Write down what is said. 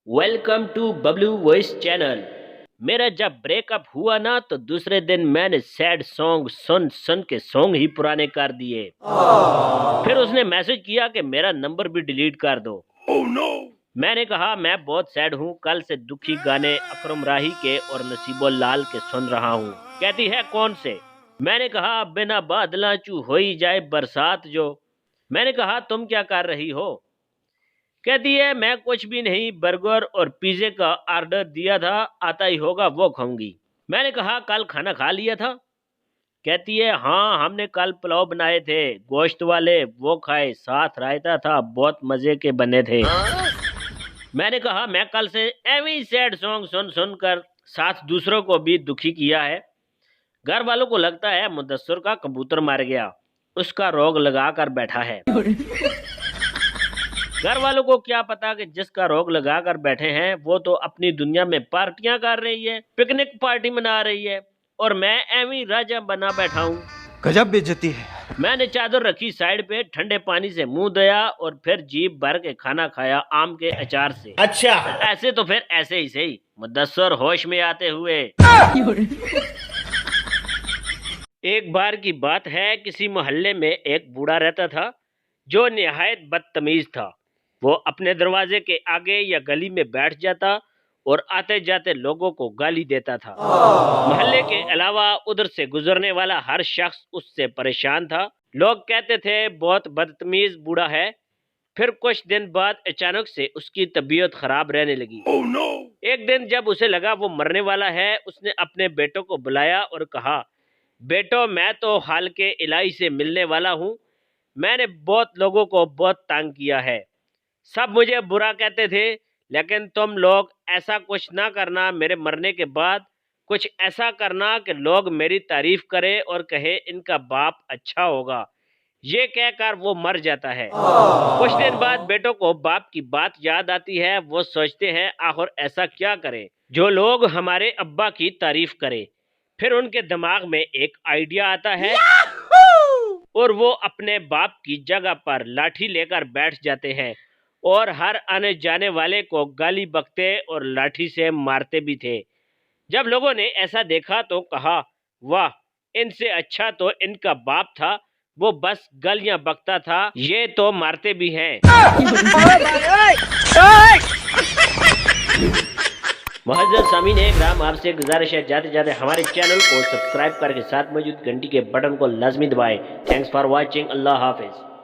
Welcome to Bablu voice channel. मेरा जब breakup हुआ ना तो दूसरे दिन मैंने सैड सॉन्ग सुन सुन के सॉन्ग ही पुराने कर दिए। फिर उसने मैसेज किया कि मेरा नंबर भी डिलीट कर दो। मैंने कहा मैं बहुत सैड हूँ, कल से दुखी गाने अकरम राही के और नसीबुल लाल के सुन रहा हूँ। कहती है कौन से? मैंने कहा बिना बादला चू हो ही जाए बरसात जो। मैंने कहा तुम क्या कर रही हो? कहती है मैं कुछ भी नहीं, बर्गर और पिज़्ज़े का ऑर्डर दिया था, आता ही होगा वो खाऊंगी। मैंने कहा कल खाना खा लिया था? कहती है हाँ हमने कल पुलाव बनाए थे गोश्त वाले, वो खाए, साथ रायता था, बहुत मजे के बने थे। मैंने कहा मैं कल से एवरी सैड सॉन्ग सुन सुन कर साथ दूसरों को भी दुखी किया है। घर वालों को लगता है मुदस्सर का कबूतर मर गया, उसका रोग लगा कर बैठा है। घर वालों को क्या पता कि जिसका रोग लगा कर बैठे हैं वो तो अपनी दुनिया में पार्टियां कर रही है, पिकनिक पार्टी मना रही है, और मैं एवं राजा बना बैठा हूँ। गजब बेइज्जती है। मैंने चादर रखी साइड पे, ठंडे पानी से मुंह धोया और फिर जीभ भर के खाना खाया आम के अचार से। अच्छा ऐसे तो फिर ऐसे ही सही, मुदस्सर होश में आते हुए। एक बार की बात है, किसी मोहल्ले में एक बूढ़ा रहता था जो निहायत बदतमीज था। वो अपने दरवाजे के आगे या गली में बैठ जाता और आते जाते लोगों को गाली देता था। मोहल्ले के अलावा उधर से गुजरने वाला हर शख्स उससे परेशान था। लोग कहते थे बहुत बदतमीज बूढ़ा है। फिर कुछ दिन बाद अचानक से उसकी तबीयत खराब रहने लगी। एक दिन जब उसे लगा वो मरने वाला है, उसने अपने बेटों को बुलाया और कहा बेटो मैं तो हाल के इलाही से मिलने वाला हूँ। मैंने बहुत लोगों को बहुत तंग किया है, सब मुझे बुरा कहते थे, लेकिन तुम लोग ऐसा कुछ ना करना, मेरे मरने के बाद कुछ ऐसा करना कि लोग मेरी तारीफ करें और कहे इनका बाप अच्छा होगा। ये कहकर वो मर जाता है। कुछ दिन बाद बेटों को बाप की बात याद आती है। वो सोचते हैं आखिर ऐसा क्या करें जो लोग हमारे अब्बा की तारीफ करें। फिर उनके दिमाग में एक आइडिया आता है और वो अपने बाप की जगह पर लाठी लेकर बैठ जाते हैं और हर आने जाने वाले को गाली बकते और लाठी से मारते भी थे। जब लोगों ने ऐसा देखा तो कहा वाह, इनसे अच्छा तो इनका बाप था, वो बस गालियां बकता था, ये तो मारते भी हैं। मुअज़्ज़ज़ सामीन इकराम, आपसे गुजारिश है जाते जाते हमारे चैनल को सब्सक्राइब करके साथ मौजूद घंटी के बटन को लाजमी दबाएं। Thanks for watching. Allah Hafiz.